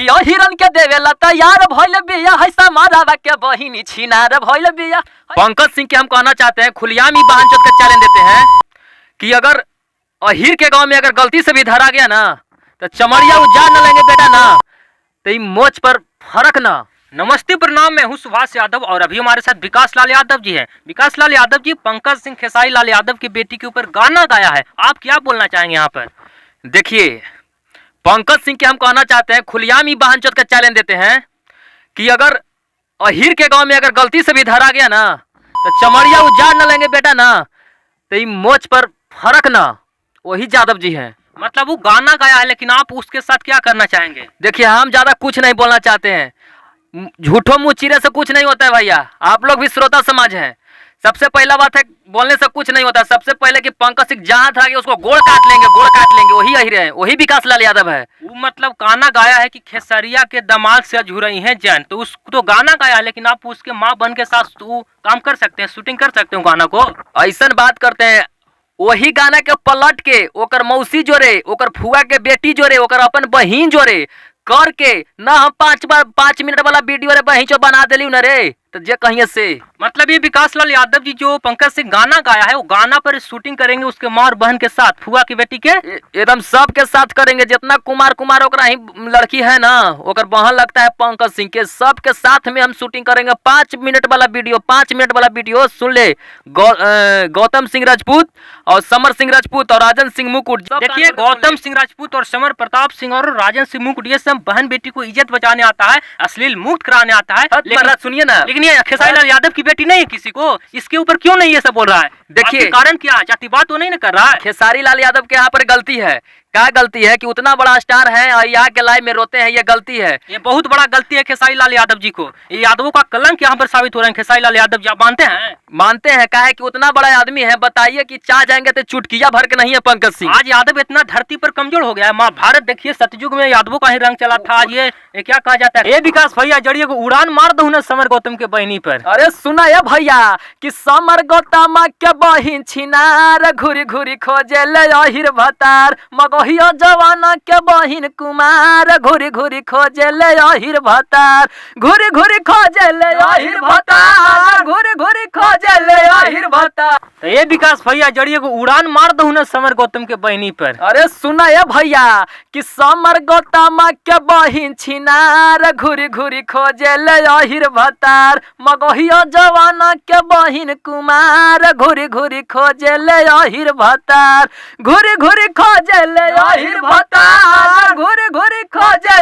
कि हिरन के देवेला तैयार भइल बिया है समारावा के बहिनी छिनार भइल बिया। पंकज सिंह के हम कहना चाहते हैं, खुलियाम ही बहन चोद का चैलेंज देते हैं कि अगर अहिर के गांव में अगर गलती से भी धरा गया ना तो चमड़िया उजाड़ न लेंगे बेटा ना, तो ये मोच पर फर्क ना। नमस्ते प्रणाम, मैं हूं सुभाष यादव और अभी हमारे साथ विकास लाल यादव जी हैं। विकास लाल यादव जी पंकज सिंह खेसारी लाल यादव की बेटी के ऊपर गाना गाया है, आप क्या बोलना चाहेंगे यहाँ पर? देखिए पंकज सिंह के हम कहना चाहते हैं, खुलियाम ही बहन चोद का चैलेंज देते हैं कि अगर अहिर के गांव में अगर गलती से भी धरा गया ना तो चमड़िया उजाड़ न लेंगे बेटा ना, तो ये मोच पर फर्क ना। वही यादव जी हैं। मतलब वो गाना गाया है लेकिन आप उसके साथ क्या करना चाहेंगे? देखिए हम ज्यादा कुछ नहीं बोलना चाहते हैं, झूठों मुँह चीरे से कुछ नहीं होता है भैया, आप लोग भी श्रोता समाज हैं। सबसे पहला बात है बोलने से कुछ नहीं होता, सबसे पहले कि पंकज सिंह जहाँ था कि उसको गोड़ काट लेंगे, वही अहिर है, वही विकास लाल यादव है। वो मतलब गाना गाया है कि खेसरिया के दामाद से अझुरई हैं जैन, तो उसको तो गाना गाया है लेकिन आप उसके माँ बन के साथ तो काम कर सकते हैं, शूटिंग कर सकते हो गाना को। ऐसा बात करते हैं, वही गाना के पलट के ओकर मौसी जोरे, ओकर फुआ के बेटी जोरे, ओकर अपन बहिन जोरे करके ना हम 5 मिनट वाला वीडियो रे बहिन चो बना दिली न रे, तो जे कहिए से। मतलब ये विकास लाल यादव जी जो पंकज सिंह गाना गाया है वो गाना पर शूटिंग करेंगे उसके माँ और बहन के साथ, फुआ की बेटी के एकदम सब के साथ करेंगे। जितना कुमार ओकरा ही लड़की है ना, ओकर बहन लगता है पंकज सिंह के, सब के साथ में हम शूटिंग करेंगे। 5 मिनट वाला वीडियो सुन ले। गौतम सिंह राजपूत और समर सिंह राजपूत और राजन सिंह मुकुट। देखिए गौतम सिंह राजपूत और समर प्रताप सिंह और राजन सिंह मुकुट ये सब बहन बेटी को इज्जत बचाने आता है, अश्लील मुक्त कराने आता है। लेकिन सुनिए ना, लेकिन ये खेसारी लाल यादव की बेटी नहीं है किसी को, इसके ऊपर क्यों नहीं ये सब बोल रहा है? देखिए कारण क्या, जातिवाद तो नहीं ना कर रहा है? खेसारी लाल यादव के यहाँ पर गलती है। क्या गलती है कि उतना बड़ा स्टार है और यहाँ के लाइव में रोते हैं, ये गलती है। ये बहुत बड़ा गलती है खेसारी लाल यादव जी को, ये यादवों का कलंक यहाँ पर साबित हो रहे हैं। खेसारी लाल यादव जी आप मानते हैं? मानते हैं। क्या है कि उतना बड़ा आदमी है, बताइए कि चाह जाएंगे तो चुटकिया भर के नहीं है पंकज सिंह। आज यादव इतना धरती पर कमजोर हो गया है। महाभारत देखिए सतयुग में यादवों का ही रंग चला था। आज ये क्या कहा जाता है, ये विकास भैया जड़िए को उड़ान मार दो ना समर गौतम के बहनी पर। अरे सुना है भैया कि समर गौतम के बहिन छिनार घुरी घुरी खोजे ले अहिर भतार, मगहिया जवाना के बहिन कुमार घुरी घुरी खोजे ले अहिर भतार, घुरी घुरी खोजे ले अहिर भतार, घुरी घुरी खोजे ले अहिर भतार। तो ये विकास भैया जड़िए को उड़ान मार दो ना समर गौतम के बहनी पर। अरे सुना है भैया कि समर गौतम के बहिन छिनार घुरी घुरी खोजे ले अहिर भतार, मगहिया जवाना के बहिन कुमार घुरी घुरी खोजे ले अहिर भतार, घुरी घुरी खोजे ले अहिर भतार, घुरी घुरी खोजे